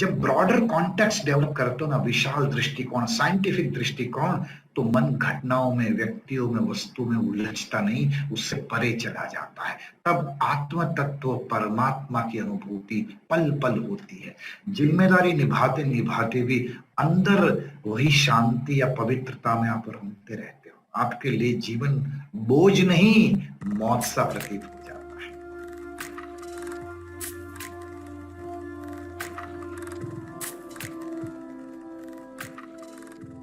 जब broader context develop करते हो ना, विशाल दृष्टिकोण, साइंटिफिक दृष्टिकोण, तो मन घटनाओं में, व्यक्तियों में, वस्तु में उलझता नहीं, उससे परे चला जाता है। तब आत्म तत्व परमात्मा की अनुभूति पल पल होती है। जिम्मेदारी निभाते निभाते भी अंदर वही शांति या पवित्रता में आप रमते रहते हो। आपके लिए जीवन बोझ नहीं, मौत सा प्रतीत हो जाता है।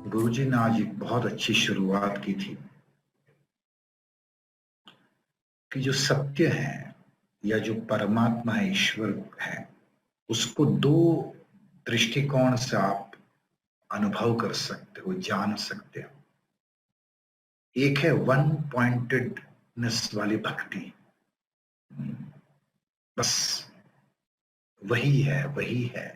गुरुजी ने आज एक बहुत अच्छी शुरुआत की थी कि जो सत्य है या जो परमात्मा है, ईश्वर है, उसको दो दृष्टिकोण से आप अनुभव कर सकते हो, जान सकते हो। एक है वन पॉइंटेडनेस वाली भक्ति, बस वही है, वही है।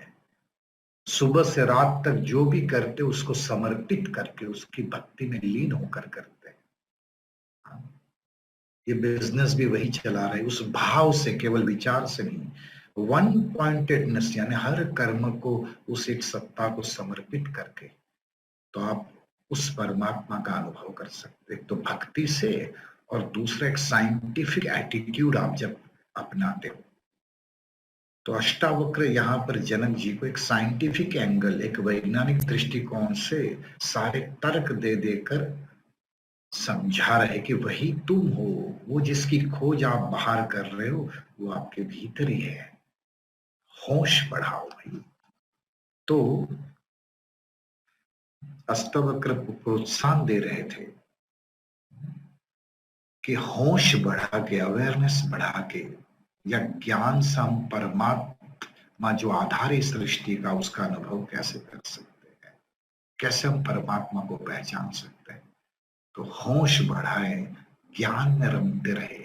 सुबह से रात तक जो भी करते उसको समर्पित करके, उसकी भक्ति में लीन होकर करते हैं। ये बिजनेस भी वही चला रहे, उस भाव से, केवल विचार से नहीं। वन पॉइंटेडनेस यानी हर कर्म को उस एक सत्ता को समर्पित करके तो आप उस परमात्मा का अनुभव कर सकते। तो भक्ति से, और दूसरा एक साइंटिफिक एटीट्यूड आप जब अपनाते हो। तो अष्टावक्र यहाँ पर जनक जी को एक साइंटिफिक एंगल, एक वैज्ञानिक दृष्टिकोण से सारे तर्क दे देकर समझा रहे कि वही तुम हो, वो जिसकी खोज आप बाहर कर रहे हो वो आपके भीतर ही है। होश बढ़ाओ भाई। तो अष्टावक्र को प्रोत्साहन दे रहे थे कि होश बढ़ा के, अवेयरनेस बढ़ा के, या ज्ञान से हम परमात्मा जो आधार है सृष्टि का, उसका अनुभव कैसे कर सकते हैं, कैसे हम परमात्मा को पहचान सकते हैं। तो होश बढ़ाए, ज्ञान में रमते रहे।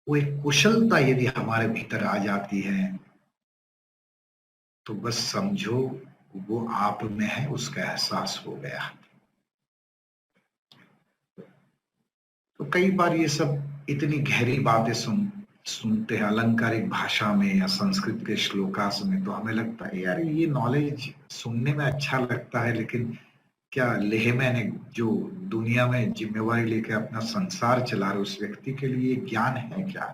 वो एक कुशलता यदि हमारे भीतर आ जाती है तो बस समझो वो आप में है, उसका एहसास हो गया। तो कई बार ये सब इतनी गहरी बातें सुनते हैं अलंकारिक भाषा में या संस्कृत के श्लोकास में, तो हमें लगता है यार ये नॉलेज सुनने में अच्छा लगता है, लेकिन क्या लेहमैन ने जो दुनिया में जिम्मेवारी लेकर अपना संसार चला रहे उस व्यक्ति के लिए ज्ञान है क्या,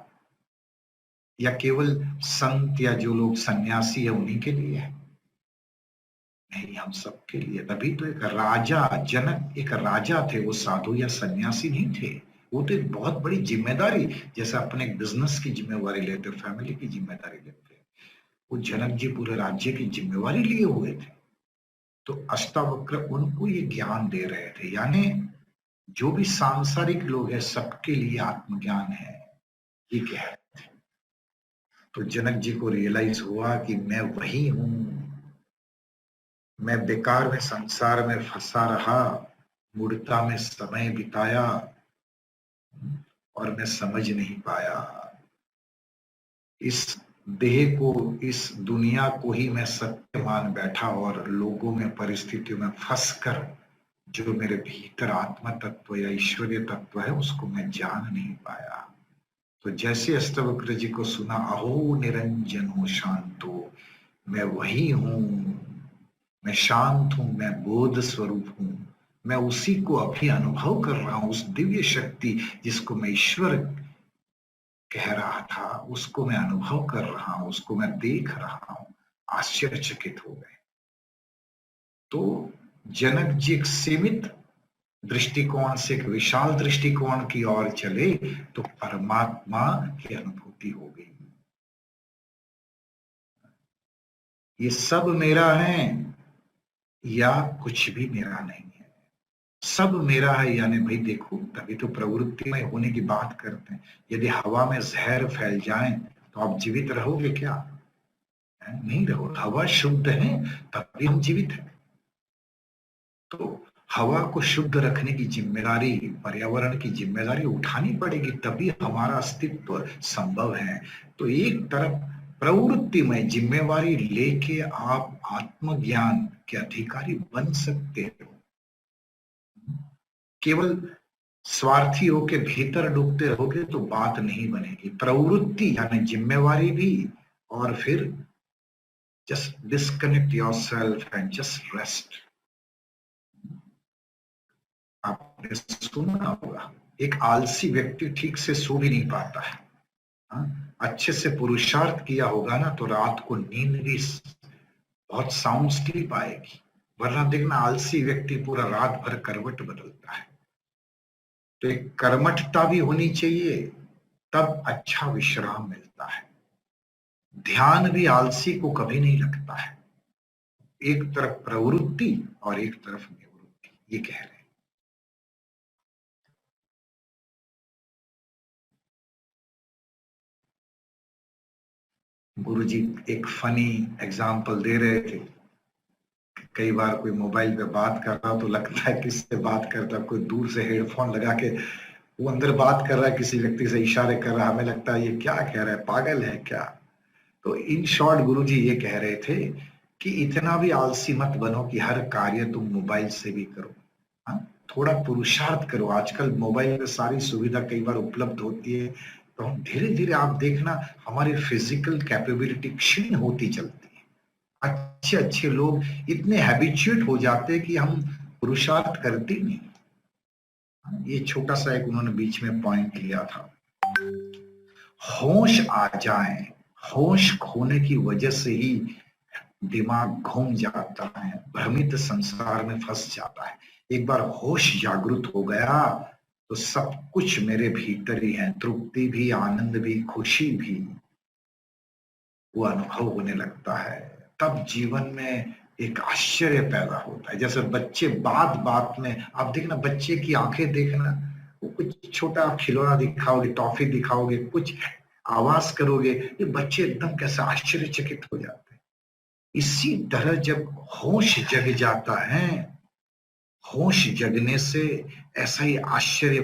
या केवल संत या जो लोग सन्यासी है उन्हीं के लिए है? नहीं, हम सबके लिए। तभी तो एक राजा, जनक एक राजा थे, वो साधु या सन्यासी नहीं थे। वो तो एक बहुत बड़ी जिम्मेदारी, जैसे अपने एक बिजनेस की जिम्मेवारी लेते, फैमिली की जिम्मेदारी लेते, वो जनक जी पूरे राज्य की जिम्मेवारी लिए हुए थे। तो अष्टावक्र उनको ये ज्ञान दे रहे थे, यानी जो भी सांसारिक लोग हैं सबके लिए आत्मज्ञान है, ये कह रहे थे। तो जनक जी को रियलाइज हुआ कि मैं वही हूं, मैं बेकार में संसार में फंसा रहा, मूढ़ता में समय बिताया और मैं समझ नहीं पाया। इस देह को, इस दुनिया को ही मैं सत्य मान बैठा और लोगों में, परिस्थितियों में फंसकर जो मेरे भीतर आत्म तत्व या ईश्वरीय तत्व है उसको मैं जान नहीं पाया। तो जैसे अष्टावक्र जी को सुना, अहो निरंजनो शांतो, मैं वही हूं, मैं शांत हूं, मैं बोध स्वरूप हूं, मैं उसी को अभी अनुभव कर रहा हूं, उस दिव्य शक्ति जिसको मैं ईश्वर कह रहा था उसको मैं अनुभव कर रहा हूं, उसको मैं देख रहा हूं। आश्चर्यचकित हो गए। तो जनक जी एक सीमित दृष्टिकोण से एक विशाल दृष्टिकोण की ओर चले तो परमात्मा की अनुभूति हो गई। ये सब मेरा है या कुछ भी मेरा नहीं है, सब मेरा है यानी भाई देखो, तभी तो प्रवृत्ति में होने की बात करते हैं। यदि हवा में जहर फैल जाए तो आप जीवित रहोगे क्या? नहीं रहो। हवा शुद्ध है तभी हम जीवित हैं। तो हवा को शुद्ध रखने की जिम्मेदारी, पर्यावरण की जिम्मेदारी उठानी पड़ेगी, तभी हमारा अस्तित्व संभव है। तो एक तरफ प्रवृत्ति में जिम्मेवारी लेके आप आत्मज्ञान के अधिकारी बन सकते हो। केवल स्वार्थी होके भीतर डूबते रहोगे तो बात नहीं बनेगी। प्रवृत्ति यानी जिम्मेवारी भी, और फिर Just disconnect yourself and just rest. आपने सुना होगा एक आलसी व्यक्ति ठीक से सो भी नहीं पाता है। अच्छे से पुरुषार्थ किया होगा ना तो रात को नींद भी बहुत साउंड स्लीप आएगी, वरना देखना आलसी व्यक्ति पूरा रात भर करवट बदलता है। तो एक कर्मठता भी होनी चाहिए, तब अच्छा विश्राम मिलता है। ध्यान भी आलसी को कभी नहीं लगता है, एक तरफ प्रवृत्ति और एक तरफ निवृत्ति, ये कह रहे हैं। गुरुजी एक फनी एग्जाम्पल दे रहे थे। कई बार कोई मोबाइल पे बात कर रहा तो लगता है किससे बात करता, कोई दूर से हेडफोन लगा के वो अंदर बात कर रहा है, किसी व्यक्ति से इशारे कर रहा है, हमें लगता है ये क्या कह रहा है, पागल है क्या। तो इन शॉर्ट गुरुजी ये कह रहे थे कि इतना भी आलसी मत बनो कि हर कार्य तुम मोबाइल से भी करो। थोड़ा पुरुषार्थ करो। आजकल मोबाइल में सारी सुविधा कई बार उपलब्ध होती है, तो हम धीरे धीरे आप देखना हमारी फिजिकल कैपेबिलिटी क्षीण होती चलती है। अच्छे अच्छे लोग इतने हैबिचुएट हो जाते हैं कि हम पुरुषार्थ करते नहीं। ये छोटा सा एक उन्होंने बीच में पॉइंट लिया था, होश आ जाए, होश खोने की वजह से ही दिमाग घूम जाता है, भ्रमित संसार में फंस जाता है। एक बार होश जागृत हो गया तो सब कुछ मेरे भीतर ही है, तृप्ति भी, आनंद भी, खुशी भी, वो अनुभव होने लगता है। तब जीवन में एक आश्चर्य पैदा होता है। जैसे बच्चे बात बात में, आप देखना बच्चे की आंखें देखना, वो कुछ छोटा खिलौना दिखाओगे, टॉफी दिखाओगे, कुछ आवाज करोगे, ये बच्चे एकदम कैसे आश्चर्यचकित हो जाते हैं। इसी तरह जब होश जग जाता है, होश जगने से ऐसा ही आश्चर्य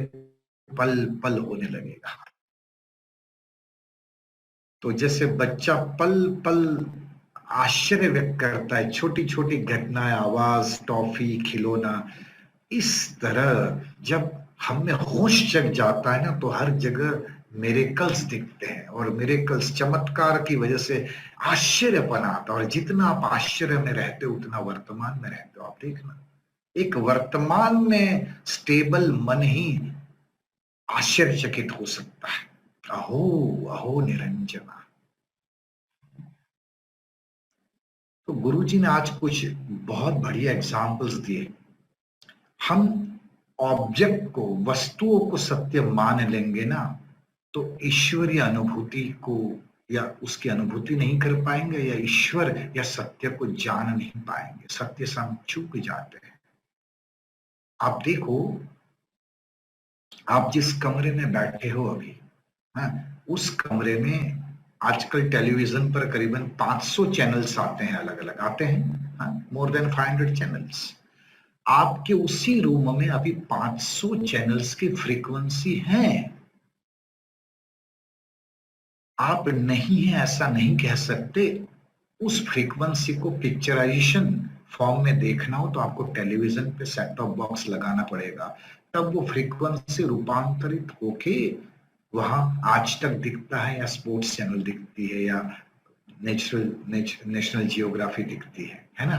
पल पल होने लगेगा। तो जैसे बच्चा पल पल आश्चर्य व्यक्त करता है, छोटी छोटी घटनाएं, आवाज, टॉफी, खिलौना, इस तरह जब हमें होश जग जाता है ना तो हर जगह मिरेकल्स दिखते हैं, और मिरेकल्स चमत्कार की वजह से आश्चर्यपन आता है। और जितना आप आश्चर्य में रहते हो उतना वर्तमान में रहते हो। आप देखना एक वर्तमान में स्टेबल मन ही आश्चर्यचकित हो सकता है। अहो अहो निरंजना। तो गुरुजी ने आज कुछ बहुत बढ़िया एग्जाम्पल्स दिए। हम ऑब्जेक्ट को, वस्तुओं को सत्य मान लेंगे ना तो ईश्वरीय अनुभूति को या उसकी अनुभूति नहीं कर पाएंगे, या ईश्वर या सत्य को जान नहीं पाएंगे। सत्य से हम चूक जाते हैं। आप देखो, आप जिस कमरे में बैठे हो अभी, उस कमरे में आजकल टेलीविजन पर करीबन 500 चैनल्स आते हैं, अलग अलग आते हैं, मोर देन 500 चैनल्स। आपके उसी रूम में अभी 500 चैनल्स की फ्रीक्वेंसी है। आप नहीं है ऐसा नहीं कह सकते। उस फ्रीक्वेंसी को पिक्चराइजेशन फॉर्म में देखना हो तो आपको टेलीविजन पे सेट टॉप बॉक्स लगाना पड़ेगा, तब वो फ्रीक्वेंसी रूपांतरित होके वहां आज तक दिखता है, या स्पोर्ट्स चैनल दिखती है, या नेशनल जियोग्राफी दिखती है ना।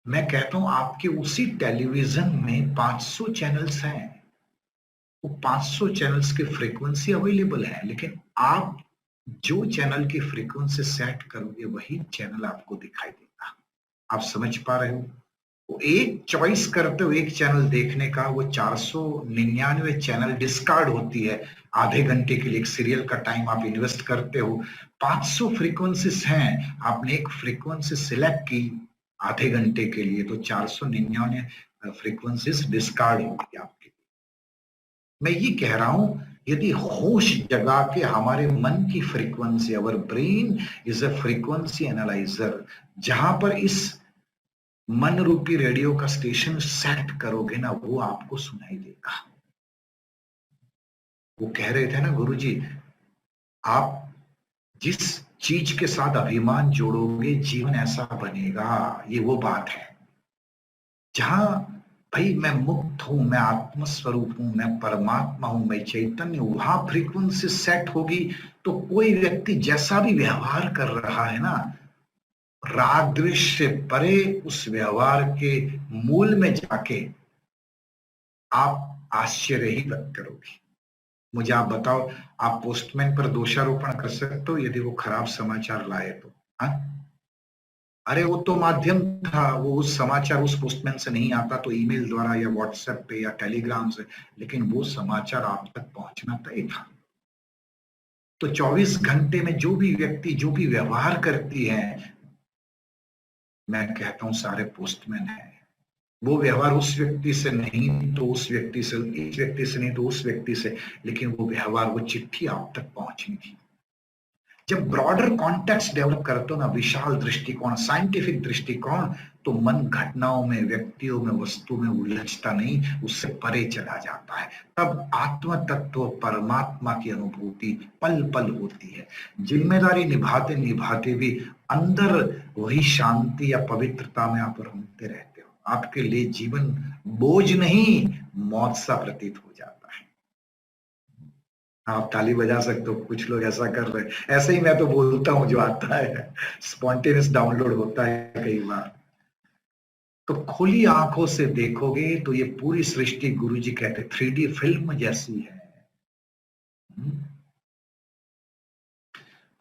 मैं कहता हूं आपके उसी टेलीविजन में 500 चैनल्स हैं। वो 500 चैनल्स की फ्रीक्वेंसी अवेलेबल है, लेकिन आप जो चैनल की फ्रीक्वेंसी सेट करोगे वही चैनल आपको दिखाई देगा। आप समझ पा रहे हो? वो एक चॉइस करते हो एक चैनल देखने का, वो 499 चैनल डिस्कार्ड होती है। आधे घंटे के लिए एक सीरियल का टाइम आप इन्वेस्ट करते हो, 500 फ्रीक्वेंसीज हैं, आपने एक फ्रीक्वेंसी सिलेक्ट की आधे घंटे के लिए, तो 499 फ्रीक्वेंसीज डिस्कार्ड होगी आपके। मैं ये कह रहा हूं, यदि होश जगा के हमारे मन की frequency, our brain is a frequency analyser, जहां पर इस मन रूपी रेडियो का स्टेशन सेट करोगे ना, वो आपको सुनाई देगा। वो कह रहे थे ना गुरुजी, आप जिस चीज के साथ अभिमान जोड़ोगे जीवन ऐसा बनेगा। ये वो बात है जहां भाई मैं मुक्त हूं, मैं आत्मस्वरूप हूं, मैं परमात्मा हूं, मैं चैतन्य, वहां फ्रीक्वेंसी सेट होगी तो कोई व्यक्ति जैसा भी व्यवहार कर रहा है ना, राग दृश्य से परे उस व्यवहार के मूल में जाके आप आश्चर्य ही व्यक्त करोगे। मुझे आप बताओ, आप पोस्टमैन पर दोषारोपण कर सकते हो यदि वो खराब समाचार लाए तो? हाँ, अरे वो तो माध्यम था, वो उस समाचार उस पोस्टमैन से नहीं आता तो ईमेल द्वारा या व्हाट्सएप पे या टेलीग्राम से, लेकिन वो समाचार आप तक पहुंचना तय था। तो 24 घंटे में जो भी व्यक्ति जो भी व्यवहार करती है, मैं कहता हूं सारे पोस्टमैन है। वो व्यवहार उस व्यक्ति से नहीं तो उस व्यक्ति से, इस व्यक्ति से नहीं तो उस व्यक्ति से, लेकिन वो व्यवहार, वो चिट्ठी आप तक पहुंचनी थी। जब ब्रॉडर कॉन्टेक्स्ट डेवलप करते हो ना, विशाल दृष्टिकोण, साइंटिफिक दृष्टिकोण, तो मन घटनाओं में, व्यक्तियों में, वस्तु में उलझता नहीं, उससे परे चला जाता है। तब आत्म तत्व परमात्मा की अनुभूति पल पल होती है। जिम्मेदारी निभाते निभाते भी अंदर वही शांति या पवित्रता में आप रमते रहते हो। आपके लिए जीवन बोझ नहीं, मौत सा प्रतीत हो जाता है। आप ताली बजा सकते हो, कुछ लोग ऐसा कर रहे हैं। ऐसे ही मैं तो बोलता हूं जो आता है, स्पॉन्टेनियस डाउनलोड होता है कई बार। तो खुली आंखों से देखोगे तो ये पूरी सृष्टि, गुरुजी कहते 3D फिल्म जैसी है।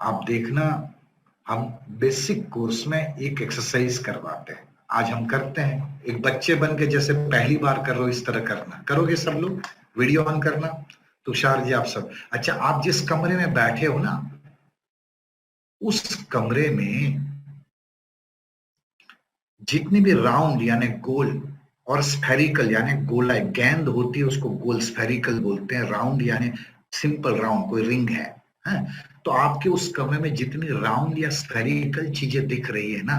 आप देखना, हम बेसिक कोर्स में एक एक्सरसाइज करवाते हैं, आज हम करते हैं। एक बच्चे बन के जैसे पहली बार कर रहे हो इस तरह करना, करोगे सब लोग? वीडियो ऑन करना, तुषार जी आप सब। अच्छा, आप जिस कमरे में बैठे हो ना, उस कमरे में जितनी भी राउंड यानी गोल और स्फेरिकल यानी गोला गेंद होती है, उसको गोल स्फेरिकल बोलते हैं। राउंड यानी सिंपल राउंड, कोई रिंग है? तो आपके उस कमरे में जितनी राउंड या स्फेरिकल चीजें दिख रही है ना,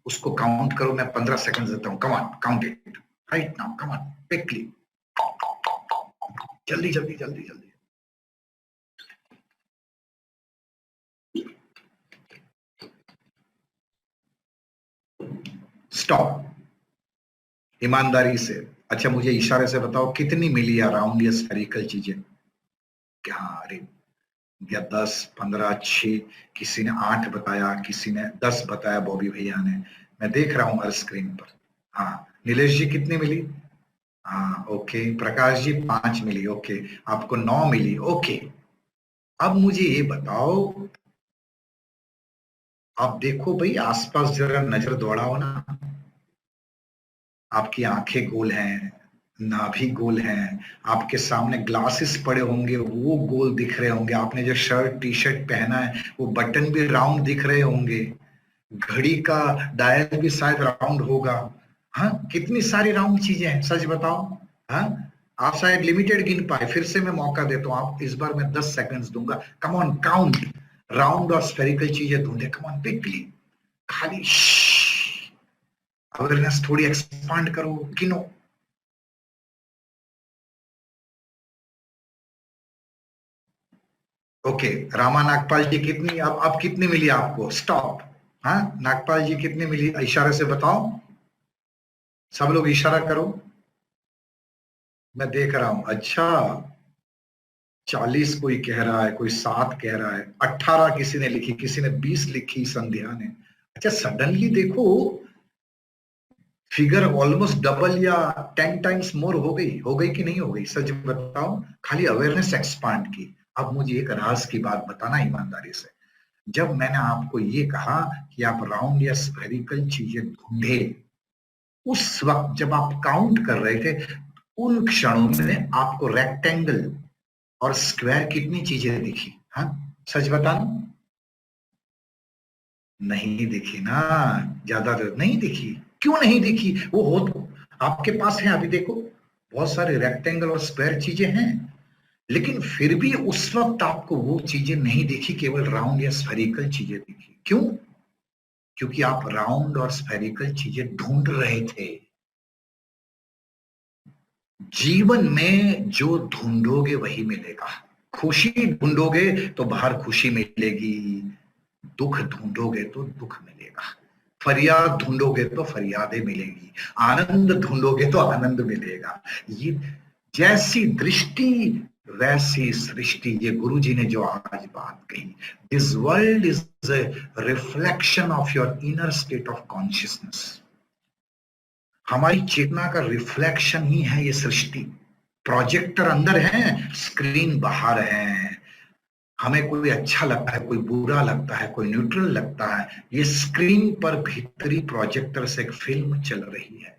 उसको काउंट करो। मैं 15 सेकंड देता हूं, come on, count it right now, come on, quickly, जल्दी जल्दी जल्दी जल्दी। स्टॉप, ईमानदारी से। अच्छा, मुझे इशारे से बताओ कितनी मिली या राउंड या स्फेरिकल चीजें? क्या? अरे, या 10, 15, 6, किसी ने 8 बताया, किसी ने 10 बताया, बॉबी भैया ने। मैं देख रहा हूं हर स्क्रीन पर। हाँ, नीलेश जी कितनी मिली? हाँ, ओके। प्रकाश जी 5 मिली, ओके। आपको 9 मिली, ओके। अब मुझे ये बताओ, आप देखो भाई आसपास, जरा नजर दौड़ाओ ना। आपकी आंखें गोल हैं, नाभि गोल हैं, आपके सामने ग्लासेस पड़े होंगे, वो गोल दिख रहे होंगे। आपने जो शर्ट टी शर्ट पहना है वो बटन भी राउंड दिख रहे होंगे। घड़ी का डायल भी शायद राउंड होगा। हाँ, कितनी सारी राउंड चीजें हैं, सच बताओ। हाँ, आप शायद लिमिटेड गिन पाए। फिर से मैं मौका देता हूँ, आप इस बार मैं 10 सेकंड्स दूंगा। Come on, count. राउंड और स्फेरिकल चीजें ढूंढे, कम ऑन, क्विकली। खाली अवेयरनेस थोड़ी एक्सपांड करो, गिनो। ओके, रामा नागपाल जी कितनी, अब कितनी मिली आपको? स्टॉप। हाँ, नागपाल जी कितनी मिली, इशारे से बताओ। सब लोग इशारा करो, मैं देख रहा हूं। अच्छा, 40 कोई कह रहा है, कोई 7 कह रहा है, 18 किसी ने लिखी, किसी ने 20 लिखी, संध्या ने। अच्छा, सडनली देखो फिगर ऑलमोस्ट डबल या 10 टाइम्स मोर हो गई कि नहीं हो गई? सच बताओ, खाली अवेयरनेस एक्सपांड की। अब मुझे एक राज की बात बताना ईमानदारी से। जब मैंने आपको ये कहा कि आप राउंड या स्फेरिकल चीजें ढूंढे, उस वक्त जब आप काउंट कर रहे थे, उन क्षणों में आपको रेक्टेंगल और स्क्वायर कितनी चीजें दिखी? हाँ, सच बताना। नहीं दिखी ना, ज्यादा तो नहीं दिखी। क्यों नहीं दिखी? वो हो तो आपके पास है, अभी देखो बहुत सारे रेक्टेंगल और स्क्वायर चीजें हैं, लेकिन फिर भी उस वक्त आपको वो चीजें नहीं दिखी, केवल राउंड या स्फेरिकल चीजें दिखी। क्यों? क्योंकि आप राउंड और स्फेरिकल चीजें ढूंढ रहे थे। जीवन में जो ढूंढोगे वही मिलेगा। खुशी ढूंढोगे तो बाहर खुशी मिलेगी, दुख ढूंढोगे तो दुख मिलेगा, फरियाद ढूंढोगे तो फरियादें मिलेगी, आनंद ढूंढोगे तो आनंद मिलेगा। ये जैसी दृष्टि वैसी सृष्टि, ये गुरु जी ने जो आज बात कही, this world is a reflection of your inner state of consciousness. हमारी चेतना का रिफ्लेक्शन ही है ये सृष्टि। प्रोजेक्टर अंदर है, स्क्रीन बाहर है। हमें कोई अच्छा लगता है, कोई बुरा लगता है, कोई न्यूट्रल लगता है, ये स्क्रीन पर भीतरी प्रोजेक्टर से एक फिल्म चल रही है।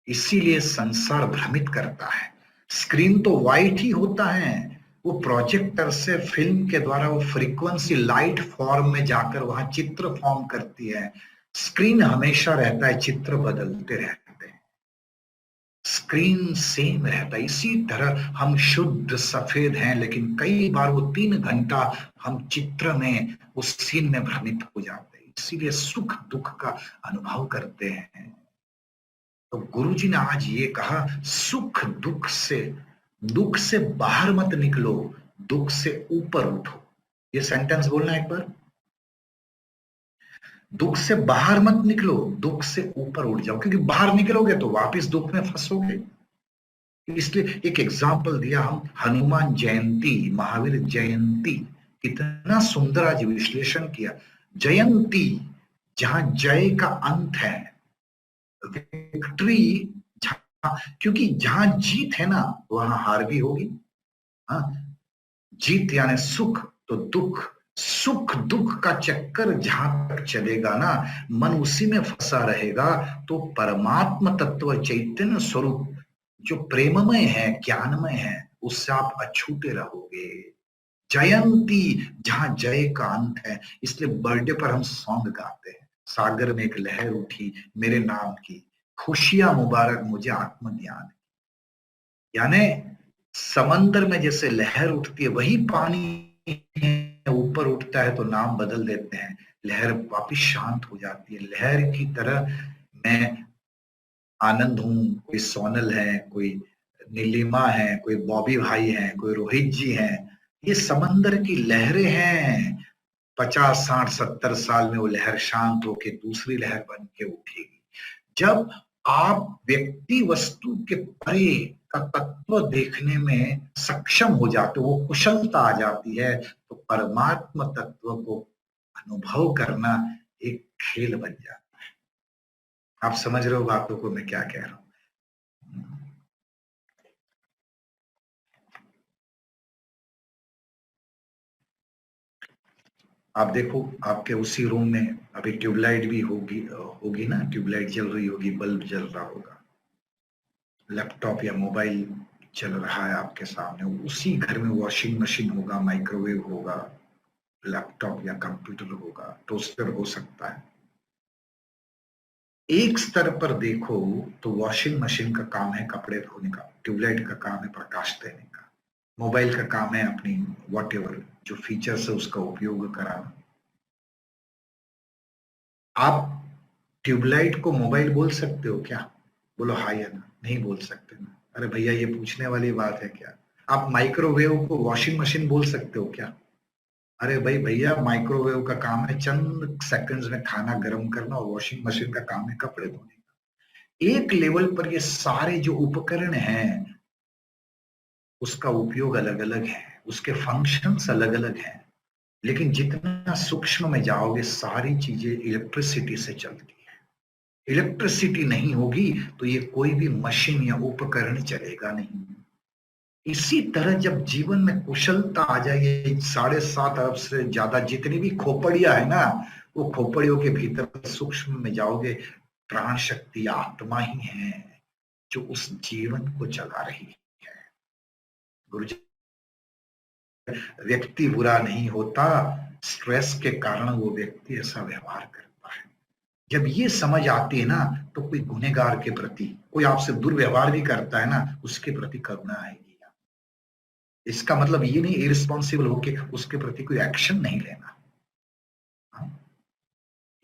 इसीलिए संसार भ्रमित करता है। स्क्रीन तो वाइट ही होता है, वो प्रोजेक्टर से फिल्म के द्वारा वो फ्रीक्वेंसी लाइट फॉर्म में जाकर वहां चित्र फॉर्म करती है। स्क्रीन हमेशा रहता है, चित्र बदलते रहते हैं, स्क्रीन सेम रहता है। इसी तरह हम शुद्ध सफेद हैं, लेकिन कई बार वो 3 घंटा हम चित्र में, उस सीन में भ्रमित हो जाते हैं, इसीलिए सुख दुख का अनुभव करते हैं। तो गुरु जी ने आज ये कहा, दुख से बाहर मत निकलो, दुख से ऊपर उठो। ये सेंटेंस बोलना एक बार, दुख से बाहर मत निकलो, दुख से ऊपर उठ जाओ, क्योंकि बाहर निकलोगे तो वापस दुख में फंसोगे। इसलिए एक एग्जाम्पल दिया हम, हनुमान जयंती, महावीर जयंती, कितना सुंदर आज विश्लेषण किया। जयंती, जहां जय का अंत है, विक्ट्री, क्योंकि जहां जीत है ना वहां हार भी होगी। हाँ, जीत यानी सुख, तो दुख, सुख दुख का चक्कर जहां तक चलेगा ना, मन उसी में फंसा रहेगा, तो परमात्मा तत्व चैतन्य स्वरूप जो प्रेममय है, ज्ञानमय है, उससे आप अछूते रहोगे। जयंती, जहां जय का अंत है। इसलिए बर्थडे पर हम सॉन्ग गाते हैं, सागर में एक लहर उठी मेरे नाम की, खुशियां मुबारक मुझे आत्मज्ञान। यानी समंदर में जैसे लहर उठती है, वही पानी ऊपर उठता है तो नाम बदल देते हैं, लहर वापिस शांत हो जाती है। लहर की तरह मैं आनंद हूं, कोई सोनल है, कोई नीलिमा है, कोई बॉबी भाई है, कोई रोहित जी है, ये समंदर की लहरें हैं। 50 60 70 साल में वो लहर शांत होके दूसरी लहर बन के उठेगी। जब आप व्यक्ति वस्तु के परे का तत्व देखने में सक्षम हो जाते हो, वो कुशलता आ जाती है, तो परमात्मा तत्व को अनुभव करना एक खेल बन जाता है। आप समझ रहे हो बातों को, मैं क्या कह रहा हूं? आप देखो, आपके उसी रूम में अभी ट्यूबलाइट भी होगी, होगी ना, ट्यूबलाइट जल रही होगी, बल्ब जल रहा होगा, लैपटॉप या मोबाइल चल रहा है आपके सामने, उसी घर में वॉशिंग मशीन होगा, माइक्रोवेव होगा, लैपटॉप या कंप्यूटर होगा, टोस्टर हो सकता है। एक स्तर पर देखो तो वॉशिंग मशीन का काम है कपड़े धोने का, ट्यूबलाइट का काम है प्रकाश देने का, मोबाइल का काम है अपनी वॉटएवर जो फीचर्स है उसका उपयोग कराना। आप ट्यूबलाइट को मोबाइल बोल सकते हो क्या? बोलो हाँ या ना। नहीं बोल सकते ना। अरे भैया, ये पूछने वाली बात है क्या? आप माइक्रोवेव को वॉशिंग मशीन बोल सकते हो क्या? अरे भाई भैया, माइक्रोवेव का काम है चंद सेकंड्स में खाना गर्म करना, और वॉशिंग मशीन का काम है कपड़े धोने का। एक लेवल पर ये सारे जो उपकरण हैं उसका उपयोग अलग अलग है, उसके फंक्शंस अलग अलग हैं, लेकिन जितना सूक्ष्म में जाओगे सारी चीजें इलेक्ट्रिसिटी से चलती है। इलेक्ट्रिसिटी नहीं होगी तो ये कोई भी मशीन या उपकरण चलेगा नहीं। इसी तरह जब जीवन में कुशलता आ जाए, ये 7.5 अरब से ज्यादा जितनी भी खोपड़ियां है ना, वो खोपड़ियों के भीतर सूक्ष्म में जाओगे, प्राण शक्ति आत्मा ही है जो उस जीवन को चला रही है। गुरु जी, व्यक्ति बुरा नहीं होता, स्ट्रेस के कारण वो व्यक्ति ऐसा व्यवहार करता है। जब ये समझ आती है ना, तो कोई गुनहगार के प्रति, कोई आपसे दुर्व्यवहार भी करता है ना, उसके प्रति करुणा आएगी। इसका मतलब ये नहीं इरिस्पॉन्सिबल होके उसके प्रति कोई एक्शन नहीं लेना।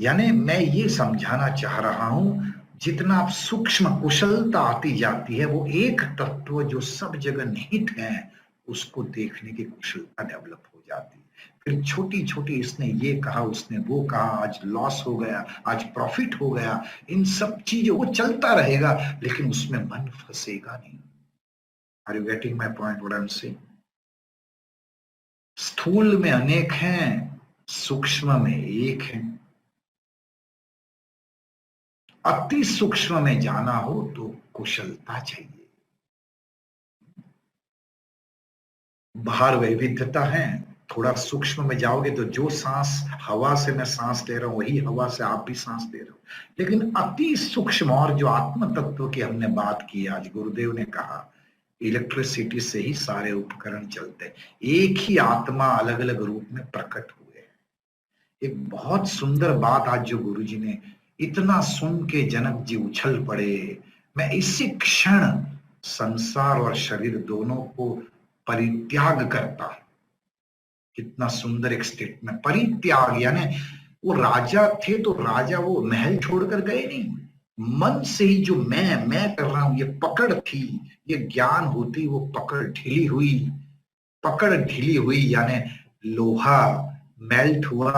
यानी मैं ये समझाना चाह रहा हूं, जितना आप सूक्ष्म कुशलता आती जाती है, वो एक तत्व जो सब जगह निहित है उसको देखने की कुशलता डेवलप हो जाती है। फिर छोटी छोटी, इसने ये कहा, उसने वो कहा, आज लॉस हो गया, आज प्रॉफिट हो गया, इन सब चीजों वो चलता रहेगा, लेकिन उसमें मन फंसेगा नहीं। Are you getting my point what I am saying? स्थूल में अनेक हैं, सूक्ष्म में एक है। अति सूक्ष्म में जाना हो तो कुशलता चाहिए। बाहर वैविध्यता है, थोड़ा सूक्ष्म में जाओगे तो जो सांस हवा से मैं सांस ले रहा हूं वही हवा से आप भी सांस ले रहे हो। लेकिन अति सूक्ष्म और जो आत्म तत्व की हमने बात की, आज गुरुदेव ने कहा इलेक्ट्रिसिटी से ही सारे उपकरण चलते हैं, एक ही आत्मा अलग अलग रूप में प्रकट हुए हैं। एक बहुत सुंदर बात आज जो गुरुजी ने, इतना सुन के जनक जी उछल पड़े, मैं इसी क्षण संसार और शरीर दोनों को परित्याग करता। कितना सुंदर एक स्टेटमेंट, परित्याग यानी वो राजा थे तो राजा वो महल छोड़कर गए नहीं, मन से ही जो मैं कर रहा हूं, ये पकड़ थी, ये ज्ञान होती, वो पकड़ ढीली हुई, पकड़ ढीली हुई यानी लोहा मेल्ट हुआ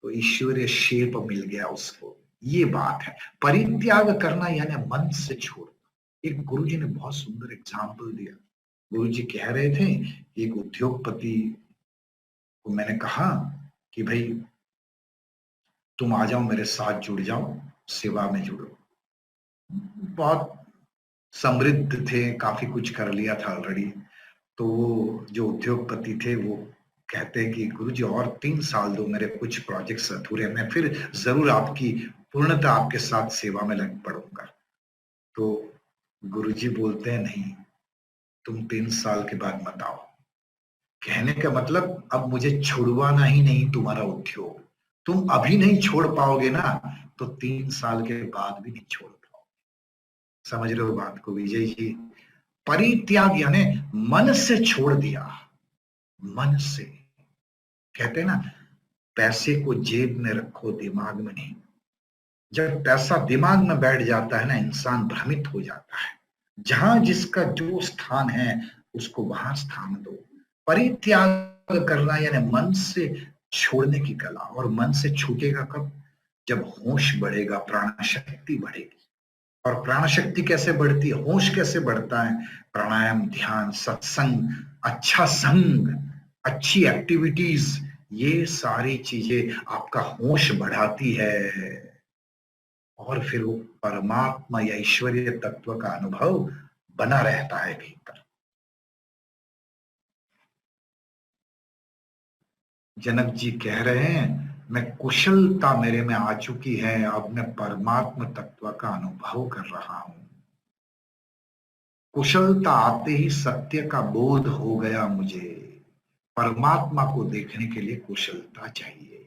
तो ईश्वरीय शेप मिल गया उसको। ये बात है परित्याग करना यानी मन से छोड़ना। एक गुरुजी ने बहुत सुंदर एग्जाम्पल दिया। गुरुजी कह रहे थे एक उद्योगपति को मैंने कहा कि भाई तुम आ जाओ मेरे साथ, जुड़ जाओ, सेवा में जुड़ो। बहुत समृद्ध थे, काफी कुछ कर लिया था ऑलरेडी। तो वो जो उद्योगपति थे वो कहते हैं कि गुरुजी और 3 साल दो, मेरे कुछ प्रोजेक्ट्स अधूरे हैं, मैं फिर जरूर आपकी पूर्णतः आपके साथ सेवा में लग पड़ूंगा। तो गुरुजी बोलते हैं नहीं, तुम 3 साल के बाद मत आओ। कहने का मतलब अब मुझे छुड़वाना ही नहीं तुम्हारा उद्योग, तुम अभी नहीं छोड़ पाओगे ना तो 3 साल के बाद भी नहीं छोड़ पाओगे। समझ रहे हो बात को विजय जी? परित्याग यानी मन से छोड़ दिया। मन से कहते हैं ना, पैसे को जेब में रखो, दिमाग में नहीं। जब पैसा दिमाग में बैठ जाता है ना, इंसान भ्रमित हो जाता है। जहां जिसका जो स्थान है उसको वहां स्थान दो। परित्याग करना यानी मन से छोड़ने की कला। और मन से छूटेगा कब? जब होश बढ़ेगा, प्राण शक्ति बढ़ेगी। और प्राण शक्ति कैसे बढ़ती है, होश कैसे बढ़ता है? प्राणायाम, ध्यान, सत्संग, अच्छा संग, अच्छी एक्टिविटीज, ये सारी चीजें आपका होश बढ़ाती है। और फिर वो परमात्मा या ईश्वरीय तत्व का अनुभव बना रहता है भीतर। जनक जी कह रहे हैं मैं कुशलता मेरे में आ चुकी है, अब मैं परमात्मा तत्व का अनुभव कर रहा हूं। कुशलता आते ही सत्य का बोध हो गया मुझे। परमात्मा को देखने के लिए कुशलता चाहिए।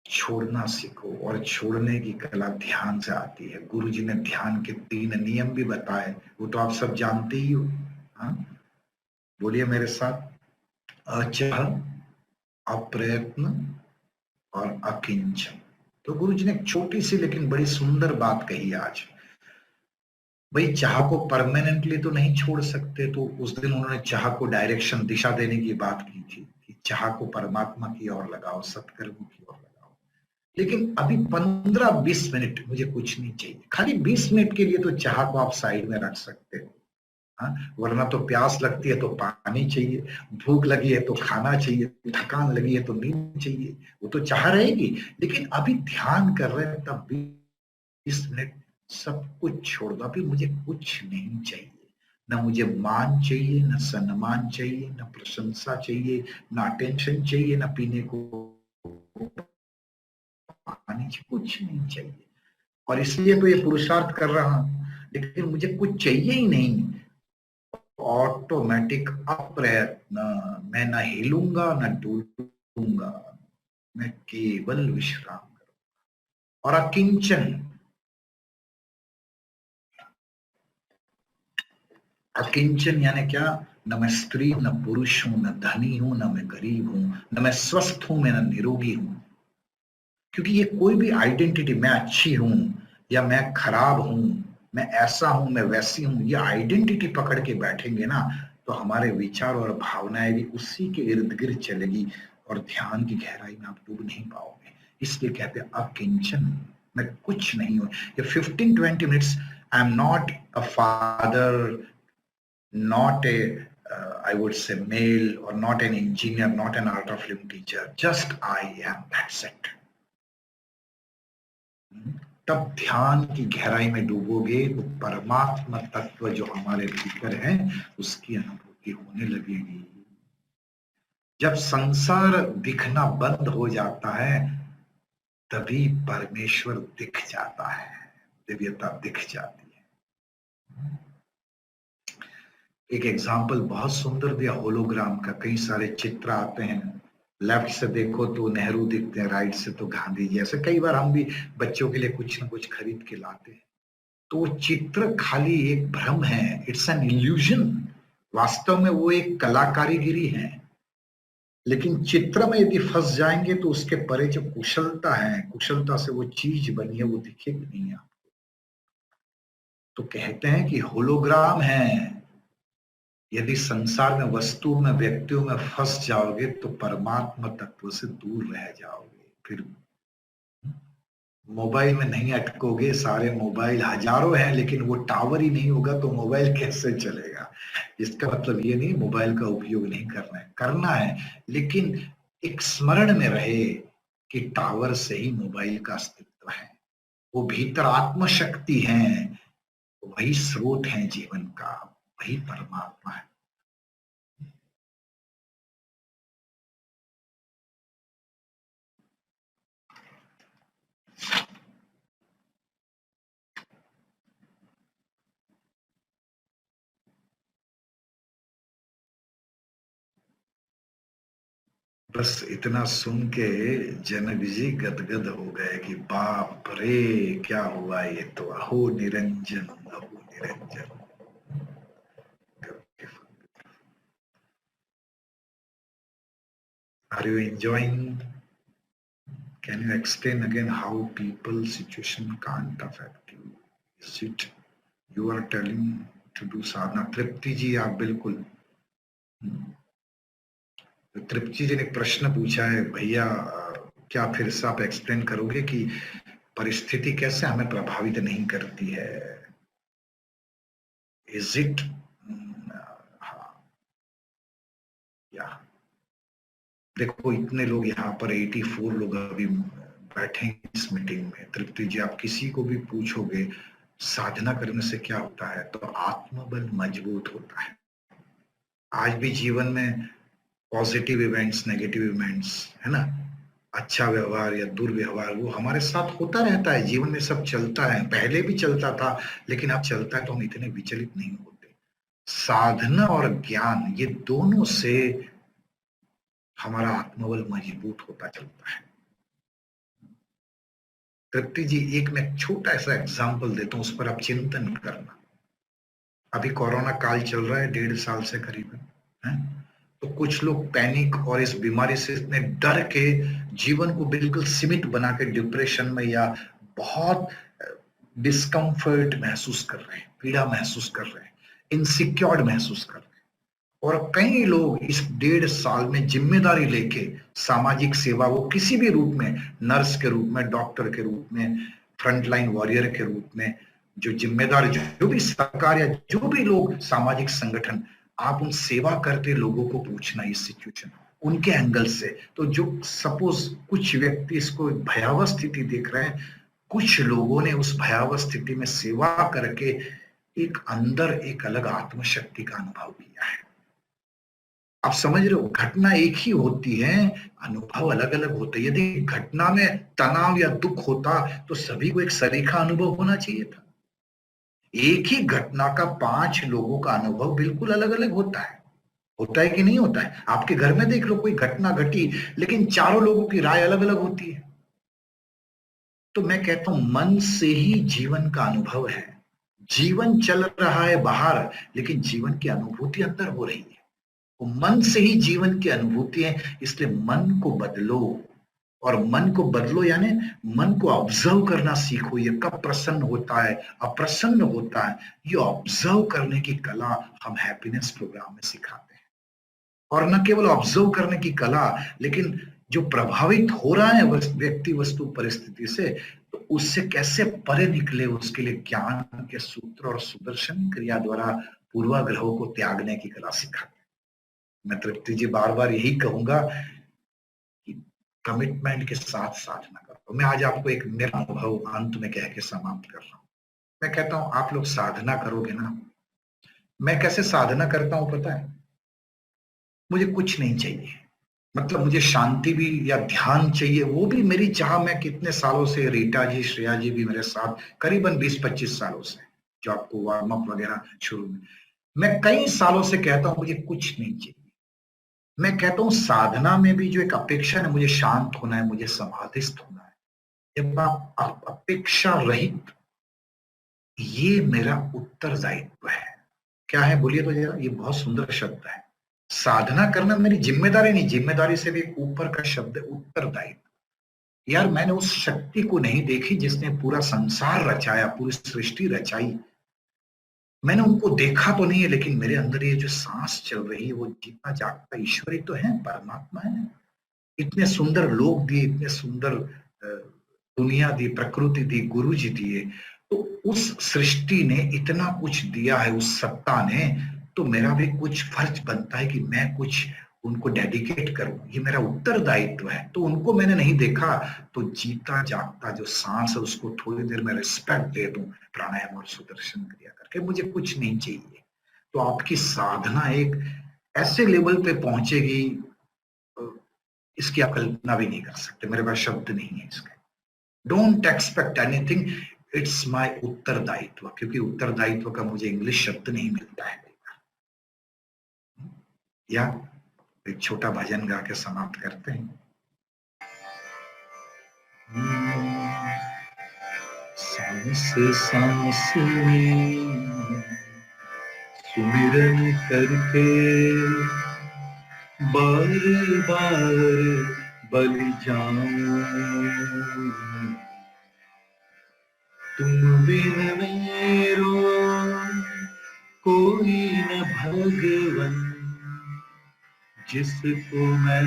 छोड़ना सीखो, और छोड़ने की कला ध्यान से आती है। गुरु जी ने ध्यान के 3 नियम भी बताए, वो तो आप सब जानते ही हो। हाँ, बोलिए मेरे साथ, अचह, अप्रयत्न और अकिंचन। तो गुरु जी ने एक छोटी सी लेकिन बड़ी सुंदर बात कही आज। भाई चाह को परमानेंटली तो नहीं छोड़ सकते, तो उस दिन उन्होंने चाह को डायरेक्शन, दिशा देने की बात की थी कि चाह को परमात्मा की ओर लगाओ, सत्कर्मों की ओर लगाओ। लेकिन अभी 15-20 मिनट मुझे कुछ नहीं चाहिए, खाली 20 मिनट के लिए तो चाह को आप साइड में रख सकते हो। हाँ, वरना तो प्यास लगती है तो पानी चाहिए, भूख लगी है तो खाना चाहिए, थकान लगी है तो नींद चाहिए, वो तो चाह रहेगी। लेकिन अभी ध्यान कर रहे हैं तब 20 मिनट सब कुछ छोड़ दो। अभी मुझे कुछ नहीं चाहिए, ना मुझे मान चाहिए, ना सम्मान चाहिए, ना प्रशंसा चाहिए, ना अटेंशन चाहिए, ना पीने को पानी, कुछ नहीं चाहिए। और इसलिए तो ये पुरुषार्थ कर रहा हूं, लेकिन मुझे कुछ चाहिए ही नहीं। ऑटोमेटिक अप्रयत्न, मैं ना हिलूंगा ना डूलूंगा, मैं केवल विश्राम करूंगा। और अकिंचन, अकिंचन यानी क्या? न मैं स्त्री न पुरुष हूं, न धनी हूं न मैं गरीब हूं, न मैं स्वस्थ हूं मैं न निरोगी हूं। क्योंकि ये कोई भी आइडेंटिटी, मैं अच्छी हूं या मैं खराब हूं, मैं ऐसा हूं मैं वैसी हूं, ये आइडेंटिटी पकड़ के बैठेंगे ना तो हमारे विचार और भावनाएं भी उसी के इर्द गिर्द चलेगी और ध्यान की गहराई में आप डूब नहीं पाओगे। इसलिए कहते हैं अकिंचन, मैं कुछ नहीं हूं। ये 15-20 minutes I am not a father, not a I would say male, or not an engineer, not an art of film teacher, just I am, that's it. तब ध्यान की गहराई में डूबोगे तो परमात्मा तत्व जो हमारे भीतर है उसकी अनुभूति होने लगेगी। जब संसार दिखना बंद हो जाता है तभी परमेश्वर दिख जाता है, दिव्यता दिख जाती है। एक एग्जाम्पल बहुत सुंदर दिया होलोग्राम का। कई सारे चित्र आते हैं, लेफ्ट से देखो तो नेहरू दिखते हैं, राइट से तो गांधी जी। ऐसे कई बार हम भी बच्चों के लिए कुछ ना कुछ खरीद के लाते हैं, तो वो चित्र खाली एक भ्रम है, इट्स एन इल्यूजन। वास्तव में वो एक कलाकारीगिरी है, लेकिन चित्र में यदि फंस जाएंगे तो उसके परे जो कुशलता है, कुशलता से वो चीज बनी है, वो दिखेगी नहीं आपको। तो कहते हैं कि होलोग्राम है। यदि संसार में वस्तुओं में व्यक्तियों में फंस जाओगे तो परमात्मा तत्व से दूर रह जाओगे। फिर मोबाइल में नहीं अटकोगे। सारे मोबाइल हजारों हैं लेकिन वो टावर ही नहीं होगा तो मोबाइल कैसे चलेगा। इसका मतलब ये नहीं मोबाइल का उपयोग नहीं करना है, करना है, लेकिन एक स्मरण में रहे कि टावर से ही मोबाइल का अस्तित्व है। वो भीतर आत्मशक्ति है, वही स्रोत है जीवन का, वही परमात्मा है। बस इतना सुन के जनक जी गदगद हो गए कि बाप रे क्या हुआ ये तो, अहो निरंजन, अहो Niranjan. Are you enjoying? Can you explain again how people situation can't affect you? Is it you are telling to do sadhana? तृप्ति जी आप बिल्कुल। तृप्ति जी ने एक प्रश्न पूछा है, भैया क्या फिर से आप एक्सप्लेन करोगे कि परिस्थिति कैसे हमें प्रभावित नहीं करती है? इज इट या देखो इतने लोग यहाँ पर 84 लोग अभी बैठे हैं इस मीटिंग में। तृप्ति जी आप किसी को भी पूछोगे साधना करने से क्या होता है तो आत्मबल मजबूत होता है। आज भी जीवन में पॉजिटिव इवेंट्स, नेगेटिव इवेंट्स है ना, अच्छा व्यवहार या दुर्व्यवहार वो हमारे साथ होता रहता है। जीवन में सब चलता है, पहले भी चलता था लेकिन अब चलता है तो हम इतने विचलित नहीं होते। साधना और ज्ञान ये दोनों से हमारा आत्मबल मजबूत होता चलता है। तृप्ति जी एक मैं छोटा ऐसा एग्जाम्पल देता हूं, उस पर आप चिंतन करना। अभी कोरोना काल चल रहा है 1.5 साल से करीबन है, तो कुछ लोग पैनिक और इस बीमारी से इतने डर के जीवन को बिल्कुल सीमित बना के डिप्रेशन में या बहुत डिस्कम्फर्ट महसूस कर रहे हैं, पीड़ा महसूस कर रहे हैं, इनसिक्योर्ड महसूस कर रहे हैं। और कई लोग इस 1.5 साल में जिम्मेदारी लेके सामाजिक सेवा, वो किसी भी रूप में, नर्स के रूप में, डॉक्टर के रूप में, फ्रंटलाइन वॉरियर के रूप में, जो जिम्मेदार जो भी सरकार या जो भी लोग सामाजिक संगठन, आप उन सेवा करते लोगों को पूछना इस सिचुएशन उनके एंगल से। तो जो सपोज कुछ व्यक्ति इसको भयावह स्थिति देख रहे हैं, कुछ लोगों ने उस भयावह स्थिति में सेवा करके एक अंदर एक अलग आत्मशक्ति का अनुभव किया है। आप समझ रहे हो, घटना एक ही होती है, अनुभव अलग अलग होते हैं। यदि घटना में तनाव या दुख होता तो सभी को एक सरीखा अनुभव होना चाहिए था। एक ही घटना का 5 लोगों का अनुभव बिल्कुल अलग अलग होता है। होता है कि नहीं होता है? आपके घर में देख लो, कोई घटना घटी लेकिन चारों लोगों की राय अलग अलग होती है। तो मैं कहता हूं मन से ही जीवन का अनुभव है। जीवन चल रहा है बाहर लेकिन जीवन की अनुभूति अंदर हो रही है। वो मन से ही जीवन की अनुभूति है, इसलिए मन को बदलो। और मन को बदलो यानी मन को ऑब्जर्व करना सीखो। ये कब प्रसन्न होता है, अप्रसन्न होता है, ये ऑब्जर्व करने की कला हम हैप्पीनेस प्रोग्राम में सिखाते हैं। और न केवल ऑब्जर्व करने की कला, लेकिन जो प्रभावित हो रहा है व्यक्ति वस्तु परिस्थिति से, तो उससे कैसे परे निकले, उसके लिए ज्ञान के सूत्र और सुदर्शन क्रिया द्वारा पूर्वाग्रहों को त्यागने की कला सिखाते हैं। मैं तृप्ति जी बार बार यही कहूंगा कि कमिटमेंट के साथ साधना करो। मैं आज आपको एक मेरा अनुभव अंत में कह के समाप्त कर रहा हूँ। मैं कहता हूं आप लोग साधना करोगे ना, मैं कैसे साधना करता हूं पता है? मुझे कुछ नहीं चाहिए, मतलब मुझे शांति भी या ध्यान चाहिए, वो भी मेरी चाह। मैं कितने सालों से, रीटा जी श्रेया जी भी मेरे साथ करीबन 20-25 सालों से, जो आपको वार्म अप वगैरह शुरू में, मैं कई सालों से कहता हूं मुझे कुछ नहीं चाहिए। मैं कहता हूं साधना में भी जो एक अपेक्षा है, मुझे शांत होना है, मुझे समाधिस्थ होना है। जब आप अपेक्षा रहित, ये मेरा उत्तरदायित्व है। क्या है बोलिए तो जरा, ये बहुत सुंदर शब्द है। साधना करना मेरी जिम्मेदारी नहीं, जिम्मेदारी से भी ऊपर का शब्द है उत्तरदायित्व। यार मैंने उस शक्ति को नहीं देखी जिसने पूरा संसार रचाया, पूरी सृष्टि रचाई। मैंने उनको देखा तो नहीं है, लेकिन मेरे अंदर ये जो सांस चल रही है, वो जीता जागता ईश्वर ही तो है, परमात्मा है। इतने सुंदर लोग दिए, इतने सुंदर दुनिया दी, प्रकृति दी, गुरु जी दिए, तो उस सृष्टि ने इतना कुछ दिया है, उस सत्ता ने, तो मेरा भी कुछ फर्ज बनता है कि मैं कुछ उनको डेडिकेट करूं। ये मेरा उत्तरदायित्व है। तो उनको मैंने नहीं देखा, तो जीता जागता जो सांस है उसको थोड़ी देर में रिस्पेक्ट दे दूं, प्राणायाम और सुदर्शन क्रिया करके। मुझे कुछ नहीं चाहिए। तो आपकी साधना एक ऐसे लेवल पे पहुंचेगी, इसकी आप कल्पना भी नहीं कर सकते। मेरे पास शब्द नहीं है इसका। Don't expect anything, it's my उत्तरदायित्व, क्योंकि उत्तरदायित्व का मुझे इंग्लिश शब्द नहीं मिलता है। या एक छोटा भजन गा के समाप्त करते हैं। सांस सांस में सुमिरन करके बार बार बलि जाऊं, तुम बिन मेरो कोई न भगवन, जिसको मैं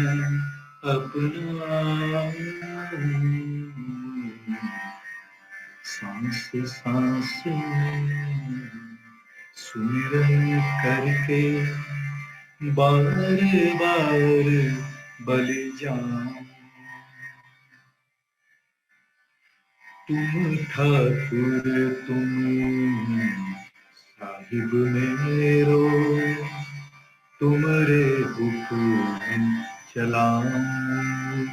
अपनाऊं। सांस सांस में सुमिरन करके बार बार बलि जाऊं, तुम ठाकुर तुम साहिब मेरो, तुम्हारे हुक्म चलाऊं,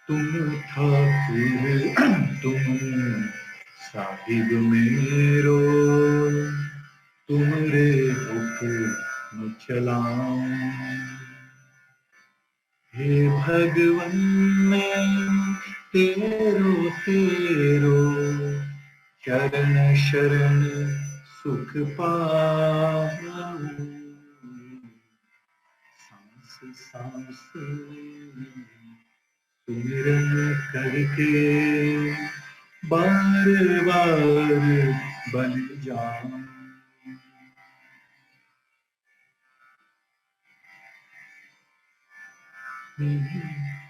तुम ठाकुर तुम साहिब मेरो, तुम्हारे हुक्म चलाऊं। हे भगवन मैं तेरो तेरो चरण शरण सुख पाऊं। सांस सांस में सुमिरन करके बार बार बन जाऊं,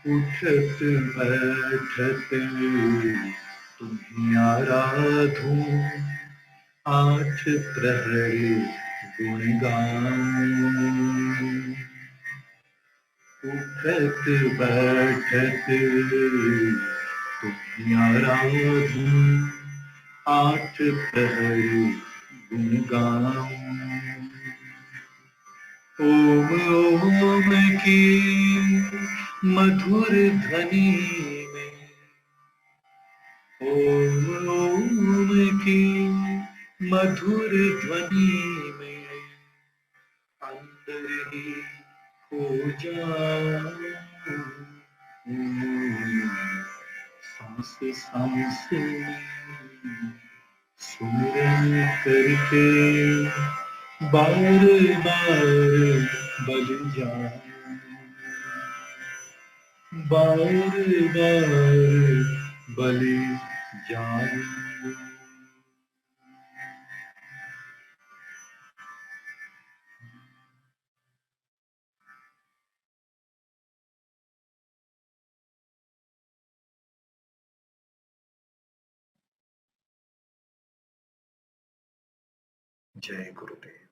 उठत बैठत तुम्हें आराधूं, आठ प्रहर गुण गाऊं। उठत बैठत तुम्हें आराधूं, आठ प्रहर गुण गाऊं। ओम ओम की मधुर ध्वनि में, ओम ओम की मधुर ध्वनि में अंदर ही खो जाऊं। सांस सांस में सुमिरन करके बार बार बल जाऊं, बार बार बलि जाऊं। जय गुरुदेव।